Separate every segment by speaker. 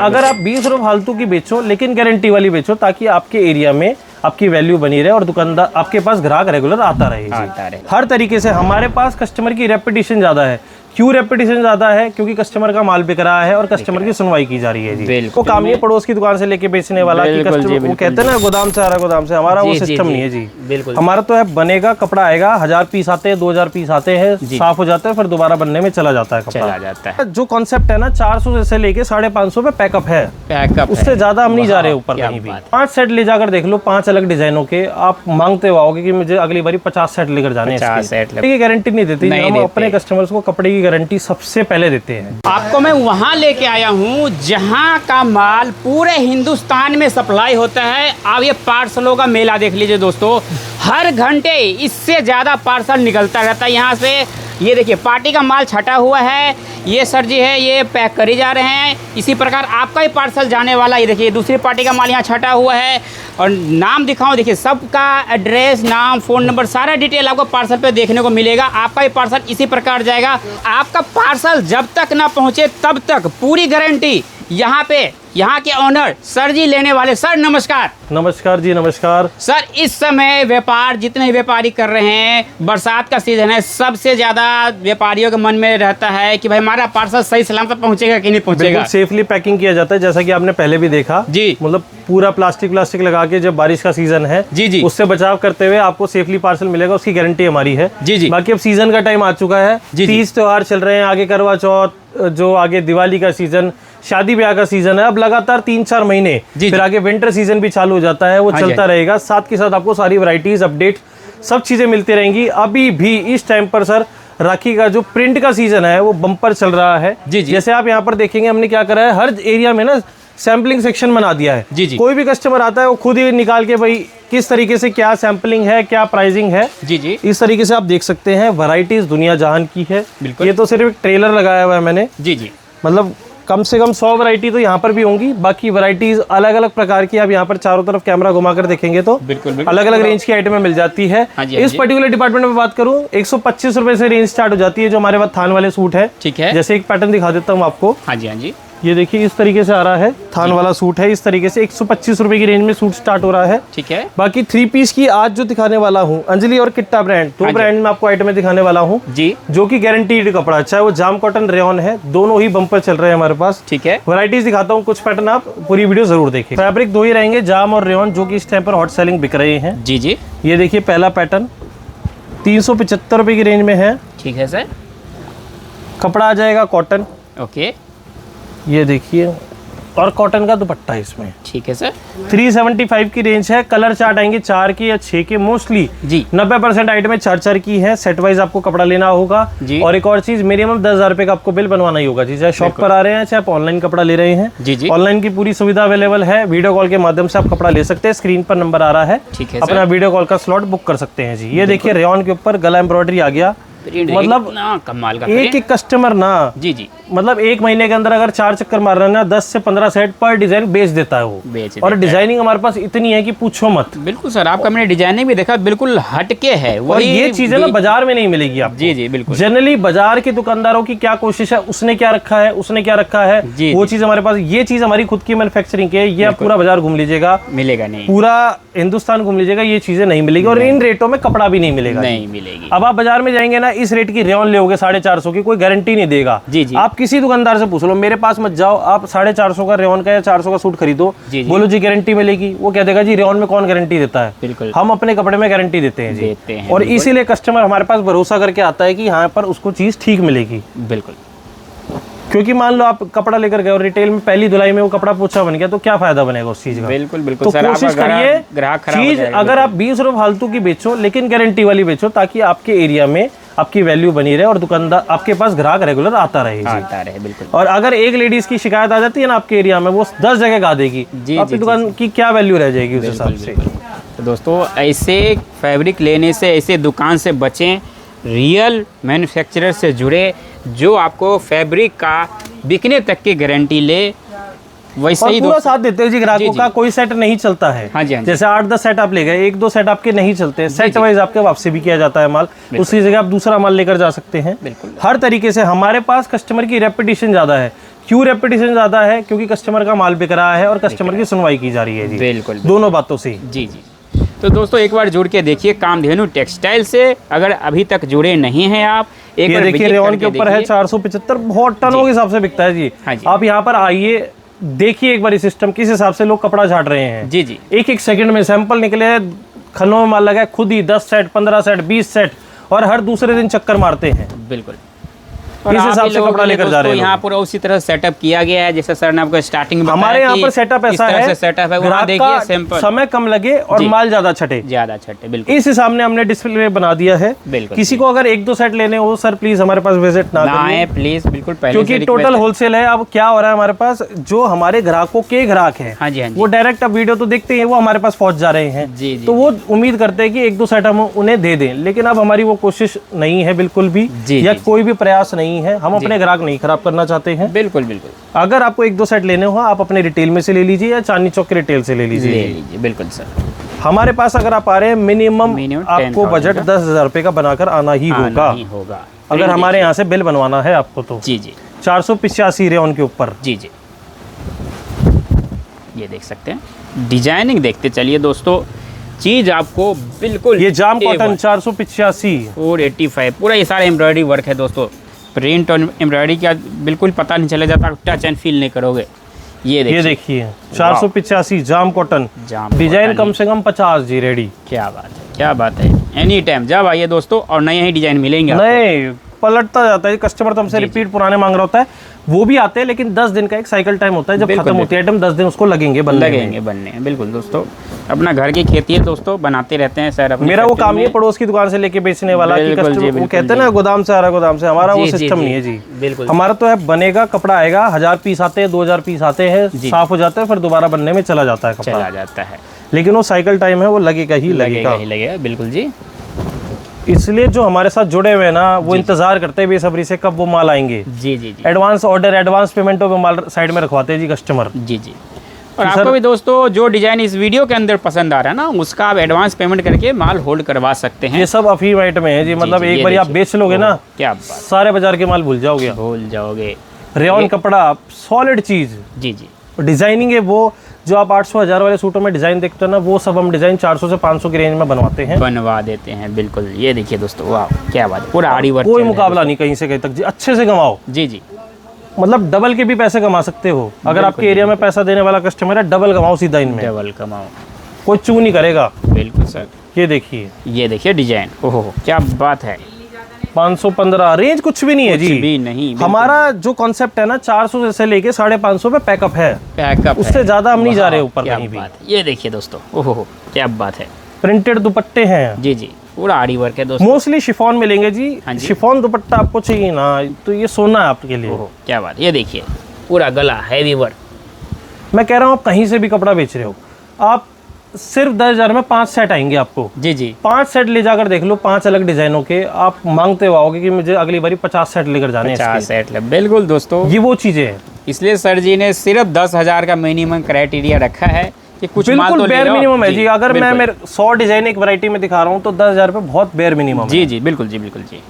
Speaker 1: अगर आप 20 रुपये फालतू की बेचो लेकिन गारंटी वाली बेचो, ताकि आपके एरिया में आपकी वैल्यू बनी रहे और दुकानदार आपके पास ग्राहक रेगुलर आता रहे। हर तरीके से हमारे पास कस्टमर की रेपुटेशन ज़्यादा है। क्यों रेपुटेशन ज़्यादा है? क्योंकि कस्टमर का माल बिक रहा है और कस्टमर की सुनवाई की जा रही है जी। वो काम नहीं है पड़ोस की दुकान से लेके बेचने वाला कि कस्टमर वो कहते हैं ना गोदाम से आ रहा गोदाम से, हमारा वो सिस्टम नहीं है जी। बिल्कुल हमारा तो है बनेगा, कपड़ा आएगा, 1000 पीस आते हैं, 2000 पीस आते हैं, साफ हो जाता है, फिर दोबारा बनने में चला जाता है कपड़ा। जो कॉन्सेप्ट है ना 400 से लेके 550 पे पैकअप है, उससे ज्यादा हम नहीं जा रहे ऊपर कहीं भी। 5 सेट ले जाकर देख लो, 5 अलग डिजाइनों के, आप मांगते आओगे कि मुझे अगली बारी 50 सेट लेकर जाने हैं। गारंटी नहीं देती, हम अपने कस्टमर्स को कपड़े की गारंटी सबसे पहले देते हैं।
Speaker 2: आपको मैं वहां लेके आया हूं जहां का माल पूरे हिंदुस्तान में सप्लाई होता है। आप ये पार्सलों का मेला देख लीजिए दोस्तों, हर घंटे इससे ज्यादा पार्सल निकलता रहता है यहाँ से। ये देखिए पार्टी का माल छटा हुआ है, ये सर जी है ये पैक करी जा रहे हैं। इसी प्रकार आपका ही पार्सल जाने वाला, ये देखिए दूसरी पार्टी का माल यहाँ छटा हुआ है। और नाम दिखाऊं, देखिए सबका एड्रेस, नाम, फ़ोन नंबर, सारा डिटेल आपको पार्सल पे देखने को मिलेगा। आपका ही पार्सल इसी प्रकार जाएगा। आपका पार्सल जब तक ना पहुँचे तब तक पूरी गारंटी यहाँ पे, यहाँ के ऑनर सर जी लेने वाले। सर नमस्कार।
Speaker 1: नमस्कार जी, नमस्कार
Speaker 2: सर। इस समय व्यापार जितने व्यापारी कर रहे हैं, बरसात का सीजन है, सबसे ज्यादा व्यापारियों के मन में रहता है कि भाई हमारा पार्सल सही सलामत पहुंचेगा कि नहीं पहुंचेगा।
Speaker 1: सेफली पैकिंग किया जाता है, जैसा कि आपने पहले भी देखा जी। मतलब पूरा प्लास्टिक लगा के, जब बारिश का सीजन है जी उससे बचाव करते हुए आपको सेफली पार्सल मिलेगा, उसकी गारंटी हमारी है जी। बाकी अब सीजन का टाइम आ चुका है, तीज त्योहार चल रहे हैं, आगे करवा चौथ, जो आगे दिवाली का सीजन, शादी ब्याह का सीजन है, अब लगातार 3-4 महीने, फिर आगे विंटर सीजन भी चालू हो जाता है, वो चलता रहेगा। साथ के साथ आपको सारी वैरायटीज, अपडेट, सब चीजें मिलती रहेंगी। अभी भी इस टाइम पर सर राखी का जो प्रिंट का सीजन है वो बम्पर चल रहा है जी। जैसे आप यहाँ पर देखेंगे, हमने क्या करा है, हर एरिया में ना सैम्पलिंग सेक्शन बना दिया है जी। कोई भी कस्टमर आता है वो खुद ही निकाल के भाई किस तरीके से क्या सैम्पलिंग है, क्या प्राइसिंग है जी। इस तरीके से आप देख सकते हैं, वैरायटीज दुनिया जहान की है। ये तो सिर्फ एक ट्रेलर लगाया हुआ है मैंने जी। मतलब कम से कम 100 वैरायटी तो यहाँ पर भी होंगी। बाकी वैरायटीज अलग अलग प्रकार की, आप यहाँ पर चारों तरफ कैमरा घुमाकर देखेंगे तो बिल्कुल अलग अलग रेंज की आइटमें मिल जाती है। इस पर्टिकुलर डिपार्टमेंट में बात करूँ, 125 रुपए से रेंज स्टार्ट हो जाती है, जो हमारे पास थान वाले सूट है। ठीक है, जैसे एक पैटर्न दिखा देता हूँ आपको। हाँ जी, ये देखिए इस तरीके से आ रहा है, थान वाला सूट है। इस तरीके से 125 रुपए की रेंज में सूट स्टार्ट हो रहा है। ठीक है। बाकी 3 पीस की आज जो दिखाने वाला हूँ, अंजलि और किट्टा ब्रांड, 2 ब्रांड में आपको आइटम दिखाने वाला हूँ जी, जो कि गारंटीड कपड़ा, चाहे वो जाम कॉटन, रेयन है, दोनों ही बम्पर चल रहे हैं हमारे पास। ठीक है। वैरायटीज दिखाता हूँ कुछ पैटर्न, आप पूरी वीडियो जरूर देखिए। फैब्रिक 2 ही रहेंगे, जाम और रेयन, जो की इस टाइम पर हॉट सेलिंग बिक रहे हैं जी। ये देखिए पहला पैटर्न 375 रुपए की रेंज में है। ठीक है सर। कपड़ा आ जाएगा कॉटन। ओके। ये देखिए, और कॉटन का दुपट्टा इसमें। ठीक है सर। 375 की रेंज है। कलर चार्ट आएंगे 4 के या 6 के, मोस्टली जी 90% आइटम 4-4 की है। सेट वाइज आपको कपड़ा लेना होगा जी। और एक और चीज, मिनिमम 10,000 रुपए का आपको बिल बनवाना ही होगा जी, चाहे शॉप पर आ रहे हैं चाहे आप ऑनलाइन कपड़ा ले रहे हैं जी। ऑनलाइन की पूरी सुविधा अवेलेबल है, वीडियो कॉल के माध्यम से आप कपड़ा ले सकते हैं। स्क्रीन पर नंबर आ रहा है, ठीक है, अपना वीडियो कॉल का स्लॉट बुक कर सकते हैं जी। ये देखिए रेयन के ऊपर गला एम्ब्रॉयडरी आ गया, मतलब कमाल का। एक कस्टमर ना जी मतलब 1 महीने के अंदर अगर 4 चक्कर मार रहे हैं ना, 10 से 15 सेट पर डिजाइन बेच देता है वो। और डिजाइनिंग हमारे पास इतनी है कि पूछो मत। बिल्कुल सर, आपका मैंने डिजाइनिंग भी देखा, बिल्कुल हटके है। और ये चीजें ना बाजार में नहीं मिलेगी आपको जी। बिल्कुल। जनरली बाजार के दुकानदारों की क्या कोशिश है, उसने क्या रखा है, उसने क्या रखा है, वो चीज हमारे पास, ये चीज हमारी खुद की मैन्युफैक्चरिंग है। ये आप पूरा बाजार घूम लीजिएगा, मिलेगा नहीं। पूरा हिंदुस्तान घूम लीजिएगा, ये चीजें नहीं मिलेगी। और इन रेटों में कपड़ा भी नहीं मिलेगा, नहीं मिलेगी। अब आप बाजार में जाएंगे ना, इस रेट की रेयन लोगे 450 की, कोई गारंटी नहीं देगा जी। आप किसी दुकानदार से पूछ लो, मेरे पास मत जाओ, आप 450 का रेयन का या 400 का सूट खरीदो, बोलो जी गारंटी मिलेगी, वो क्या देगा जी, रेयन में कौन गारंटी देता है। बिल्कुल। हम अपने कपड़े में गारंटी देते हैं जी। और इसीलिए कस्टमर हमारे पास भरोसा करके आता है कि यहाँ पर उसको चीज ठीक मिलेगी। बिल्कुल। क्योंकि मान लो आप कपड़ा लेकर गए और रिटेल में पहली धुलाई में वो कपड़ा पोछा बन गया, तो क्या फायदा बनेगा उस चीज का। बिल्कुल बिल्कुल। तो कोशिश करिए चीज, अगर आप 20 रुपए फालतू की बेचो लेकिन गारंटी वाली बेचो, ताकि आपके एरिया में आपकी वैल्यू बनी रहे और दुकानदार आपके पास ग्राहक रेगुलर आता रहे। बिल्कुल। और अगर एक लेडीज की शिकायत आ जाती है ना आपके एरिया में, वो 10 जगह गा देगी, आपकी दुकान की क्या वैल्यू रह जाएगी उस हिसाब से।
Speaker 2: तो दोस्तों, ऐसे फैब्रिक लेने से, ऐसे दुकान से बचें, रियल मैन्युफैक्चरर से जुड़े, जो आपको फैब्रिक का बिकने तक की गारंटी ले, वैसे ही पूरा साथ देते हैं जी ग्राहकों का। कोई सेट नहीं चलता है। हाँ जी, हाँ जी। जैसे 8-10 सेट आप ले गए, 1-2 सेट आपके नहीं चलते हैं, सेट वाइज आपके वापसी भी किया जाता है माल, उसकी जगह आप दूसरा माल लेकर जा सकते हैं। हर तरीके से हमारे पास कस्टमर की रेपुटेशन ज्यादा है।
Speaker 1: क्यों रेपिटेशन ज्यादा है? क्योंकि कस्टमर का माल बिक रहा है और कस्टमर की सुनवाई की जा रही है जी।
Speaker 2: बिल्कुल,
Speaker 1: दोनों बातों से।
Speaker 2: जी जी। तो दोस्तों एक बार जुड़ के देखिए कामधेनु टेक्सटाइल से, अगर अभी तक जुड़े नहीं हैं आप, एक
Speaker 1: ये देखिए रेयन के ऊपर है 475, बहुत टनों के हिसाब से बिकता है जी।
Speaker 2: हाँ जी।
Speaker 1: आप यहाँ पर आइए, देखिए एक बार इस सिस्टम किस हिसाब से लोग कपड़ा झाड़ रहे हैं।
Speaker 2: जी जी।
Speaker 1: एक एक सेकंड में सैंपल निकले हैं, खनों में माल लगा है, खुद ही 10 सेट 15 सेट 20 सेट, और हर दूसरे दिन चक्कर मारते हैं।
Speaker 2: बिल्कुल।
Speaker 1: इस हिसाब से कपड़ा लेकर जा रहे हैं।
Speaker 2: यहाँ पूरा उसी तरह सेटअप किया गया है जैसे सर ने आपको स्टार्टिंग में
Speaker 1: हमारे यहाँ पर सेटअप ऐसा है,
Speaker 2: सेटअप है, वहाँ देखिए सैंपल,
Speaker 1: समय कम लगे और माल ज्यादा छटे।
Speaker 2: बिल्कुल
Speaker 1: इस हिसाब ने हमने डिस्प्ले बना दिया है।
Speaker 2: बिल्कुल।
Speaker 1: किसी को अगर 1-2 सेट लेने हो सर प्लीज हमारे पास विजिट ना करिए
Speaker 2: प्लीज, बिल्कुल,
Speaker 1: क्योंकि टोटल होलसेल है। अब क्या हो रहा है हमारे पास, जो हमारे ग्राहकों के ग्राहक हैं,
Speaker 2: हाँ जी,
Speaker 1: वो डायरेक्ट अब वीडियो तो देखते हैं, वो हमारे पास पहुंच जा रहे हैं।
Speaker 2: जी,
Speaker 1: तो वो उम्मीद करते हैं कि 1-2 सेट हम उन्हें दे दें, लेकिन अब हमारी वो कोशिश नहीं है बिल्कुल भी, या कोई भी प्रयास नहीं है। हम अपने ग्राहक नहीं खराब करना चाहते हैं।
Speaker 2: बिल्कुल बिल्कुल।
Speaker 1: अगर आपको 1-2 सेट लेने हो आप अपने रिटेल में से ले लीजिए या चांदनी चौक के रिटेल से ले लीजिए।
Speaker 2: बिल्कुल सर।
Speaker 1: हमारे पास अगर आप आ रहे हैं मिनिमम आपको बजट 10,000 रुपए का बनाकर आना ही होगा। अगर हमारे यहाँ से बिल बनवाना है आपको तो।
Speaker 2: जी जी।
Speaker 1: 485 रेयन के ऊपर।
Speaker 2: जी जी। ये देख सकते हैं, डिजाइनिंग देखते चलिए दोस्तों, चीज आपको बिल्कुल।
Speaker 1: ये जाम कॉटन 485
Speaker 2: 485, पूरा ये सारा एम्ब्रॉयडरी वर्क है दोस्तों। प्रिंट और एम्ब्रॉयडरी का बिल्कुल पता नहीं चला जाता, टच एंड फील नहीं करोगे। ये देखिए 485 जाम कॉटन, डिजाइन कम से कम 50 जी रेडी। क्या बात है, क्या बात है। एनी टाइम जब आइए दोस्तों और नए ही डिजाइन मिलेंगे।
Speaker 1: नए पलटता जाता है कस्टमर, तो हमसे रिपीट पुराने मांग रहा होता है, वो भी आते हैं, लेकिन 10 दिन का एक साइकिल टाइम होता है। जब खत्म होती है आइटम 10 दिन उसको लगेंगे बनने।
Speaker 2: बिल्कुल दोस्तों, अपना घर की खेती है दोस्तों, बनाते रहते हैं सर।
Speaker 1: मेरा वो काम नहीं है पड़ोस की दुकान से लेके बेचने वाला कि कस्टमर वो कहते हैं ना गोदाम से आ रहा गोदाम से, हमारा वो सिस्टम नहीं है जी।
Speaker 2: बिल्कुल।
Speaker 1: हमारा तो है बनेगा, कपड़ा आएगा, 1000 पीस आते हैं, 2000 पीस आते हैं, साफ हो जाता है, फिर दोबारा बनने में चला जाता है कपड़ा,
Speaker 2: चला जाता है।
Speaker 1: लेकिन वो साइकिल टाइम है, वो लगेगा ही लगेगा।
Speaker 2: बिल्कुल जी।
Speaker 1: इसलिए जो हमारे साथ जुड़े हुए ना वो इंतजार करते हैं बेसब्री से कब वो माल आएंगे।
Speaker 2: जी जी जी।
Speaker 1: एडवांस ऑर्डर, एडवांस पेमेंटों पे माल साइड में रखवाते हैं जी कस्टमर।
Speaker 2: जी जी। और आपको भी दोस्तों जो डिजाइन इस वीडियो के अंदर पसंद आ रहा है ना, उसका आप एडवांस पेमेंट करके माल होल्ड करवा सकते हैं।
Speaker 1: ये सब अफीम आइटम है जी, मतलब एक बार आप बेच लोगे ना,
Speaker 2: क्या
Speaker 1: सारे बाजार के माल भूल जाओगे। रेयन कपड़ा सॉलिड चीज।
Speaker 2: जी जी।
Speaker 1: डिजाइनिंग है वो जो आप 800-1000 वाले सूटों में डिजाइन देखते हो ना, वो सब हम डिजाइन 400 से 500 की रेंज में बनवा देते हैं। बिल्कुल। ये देखिए दोस्तों, वाह क्या बात है, पूरा आरी वर्क, कोई मुकाबला नहीं कहीं से कहीं तक जी। अच्छे से कमाओ। जी जी। मतलब डबल के भी पैसे कमा सकते हो। अगर आपके एरिया में पैसा देने वाला कस्टमर है, डबल कमाओ सीधा इनमें।
Speaker 2: डबल कमाओ,
Speaker 1: कोई चू नहीं करेगा।
Speaker 2: बिल्कुल सर।
Speaker 1: ये देखिए डिजाइन,
Speaker 2: ओहो क्या बात है।
Speaker 1: 515 रेंज कुछ भी नहीं है जी।
Speaker 2: भी नहीं।
Speaker 1: हमारा जो कॉन्सेप्ट है ना, 400 से लेके 550 पे पैकअप है। उससे ज्यादा हम नहीं जा रहे ऊपर कहीं भी।
Speaker 2: ये देखिए दोस्तों, ओहो क्या बात है।
Speaker 1: प्रिंटेड दुपट्टे हैं।
Speaker 2: जी जी, पूरा आरी वर्क है दोस्तों।
Speaker 1: मोस्टली शिफॉन मिलेंगे जी। शिफॉन दुपट्टा आपको चाहिए ना, तो ये सोना है आपके लिए।
Speaker 2: क्या बात। ये देखिए पूरा गला हैवी वर्क।
Speaker 1: मैं कह रहा हूँ आप कहीं से भी कपड़ा बेच रहे हो, आप सिर्फ 10,000 में 5 सेट आएंगे आपको। जी जी। 5 सेट ले जाकर देख लो, 5 अलग डिजाइनों के। आप मांगते हुए आओगे कि मुझे अगली बारी 50 सेट लेकर जाने हैं।
Speaker 2: 50 सेट। बिल्कुल दोस्तों,
Speaker 1: ये वो चीजें हैं।
Speaker 2: इसलिए सर जी ने सिर्फ 10,000 का मिनिमम क्राइटेरिया रखा है कि कुछ
Speaker 1: बिल्कुल बेयर मिनिमम है जी। अगर मैं मेरे 100 डिजाइन एक वैरायटी में दिखा रहा हूँ तो 10,000 रुपये बहुत बेयर मिनिमम है।
Speaker 2: जी जी बिल्कुल जी, बिल्कुल जी।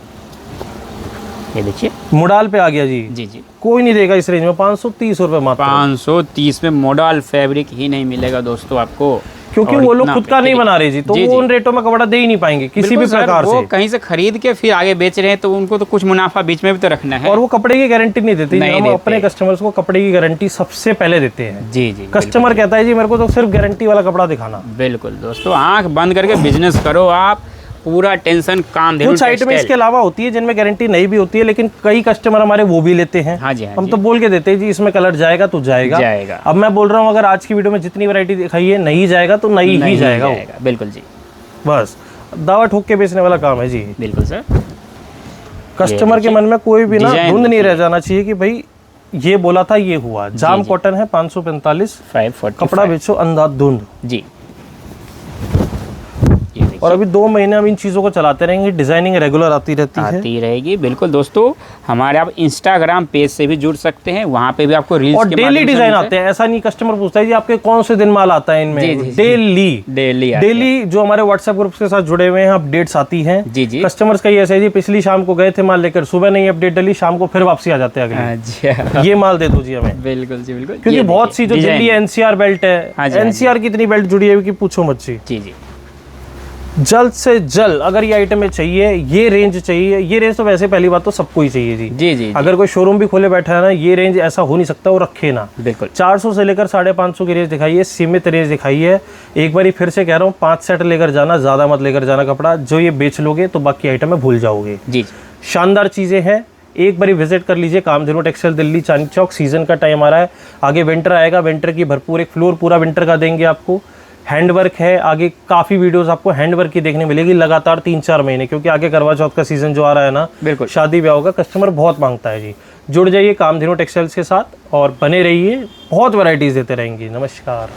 Speaker 2: ये देखिए
Speaker 1: मोडाल पे आ गया जी। जी जी। कोई नहीं देगा इस रेंज में, 530 रुपये मात्र।
Speaker 2: 530 में मोडाल फैब्रिक ही नहीं मिलेगा दोस्तों आपको,
Speaker 1: क्योंकि वो लोग खुद का नहीं बना रहे जी, तो वो उन रेटों में कपड़ा दे ही नहीं पाएंगे किसी भी प्रकार से।
Speaker 2: वो कहीं से खरीद के फिर आगे बेच रहे हैं, तो उनको तो कुछ मुनाफा बीच में भी तो रखना है।
Speaker 1: और वो कपड़े की गारंटी नहीं देते। हम अपने कस्टमर्स को कपड़े की गारंटी सबसे पहले देते हैं। जी जी। कस्टमर कहता है जी मेरे को तो सिर्फ गारंटी वाला कपड़ा दिखाना।
Speaker 2: बिल्कुल दोस्तों, आंख बंद करके बिजनेस करो आप, पूरा टेंशन काम।
Speaker 1: कुछ आइटम इसके अलावा होती है जिनमें गारंटी नहीं भी होती है, लेकिन कई कस्टमर हमारे वो भी लेते हैं। हाँ जी, हम तो बोल के देते हैं जी इसमें कलर जाएगा तो जाएगा। अब मैं बोल रहा हूँ अगर आज की वीडियो में जितनी वैरायटी दिखाई है नहीं जाएगा तो नहीं ही जाएगा।
Speaker 2: बिल्कुल जी,
Speaker 1: बस दावा ठोक के बेचने वाला काम है जी।
Speaker 2: बिल्कुल सर।
Speaker 1: कस्टमर के मन में कोई भी ना धुंध नहीं रह जाना चाहिए कि भाई ये बोला था ये हुआ। जाम कॉटन है 545, कपड़ा बेचो अंधाधुंध जी। और अभी 2 महीने हम इन चीज़ों को चलाते रहेंगे, डिजाइनिंग रेगुलर आती
Speaker 2: रहेगी। बिल्कुल दोस्तों, हमारे आप इंस्टाग्राम पेज से भी जुड़ सकते हैं, वहाँ पे भी आपको रील्स
Speaker 1: और डेली डिजाइन आते हैं। ऐसा नहीं कस्टमर पूछता है जी आपके कौन से दिन माल आता है इनमें, डेली जो हमारे व्हाट्सएप ग्रुप के साथ जुड़े हुए हैं अपडेट्स आती हैं।
Speaker 2: जी जी।
Speaker 1: कस्टमर्स का ये ऐसा है जी, पिछली शाम को गए थे माल लेकर, सुबह नहीं अपडेट डली, शाम को फिर वापसी आ जाते हैं अगले, ये माल दे दो जी हमें।
Speaker 2: बिल्कुल जी बिल्कुल,
Speaker 1: क्योंकि बहुत सी जो दिल्ली एनसीआर बेल्ट है, एनसीआर की इतनी बेल्ट जुड़ी है कि पूछो मत जी।
Speaker 2: जी जी।
Speaker 1: जल्द से जल्द अगर ये आइटम में चाहिए, ये रेंज चाहिए, ये रेंज तो वैसे पहली बात तो सबको ही चाहिए जी।
Speaker 2: जी जी।
Speaker 1: अगर कोई शोरूम भी खोले बैठा है ना, ये रेंज ऐसा हो नहीं सकता वो रखे ना।
Speaker 2: बिल्कुल।
Speaker 1: 400 से लेकर 550 की रेंज दिखाई है, सीमित रेंज दिखाई है। एक बार फिर से कह रहा हूँ, 5 सेट लेकर जाना, ज्यादा मत लेकर जाना कपड़ा। जो ये बेच लोगे तो बाकी आइटम में भूल जाओगे।
Speaker 2: जी। शानदार
Speaker 1: चीजें हैं, एक बार विजिट कर लीजिए कामधेनु टेक्सटाइल दिल्ली चांदनी चौक। सीजन का टाइम आ रहा है, आगे विंटर आएगा, विंटर की भरपूर एक फ्लोर पूरा विंटर का देंगे आपको। हैंडवर्क है, आगे काफी वीडियोस आपको हैंडवर्क की देखने मिलेगी लगातार 3-4 महीने, क्योंकि आगे करवा चौथ का सीजन जो आ रहा है ना,
Speaker 2: बिल्कुल
Speaker 1: शादी ब्याह का कस्टमर बहुत मांगता है जी। जुड़ जाइए कामधेनु टेक्सटाइल्स के साथ और बने रहिए, बहुत वैरायटीज देते रहेंगे। नमस्कार।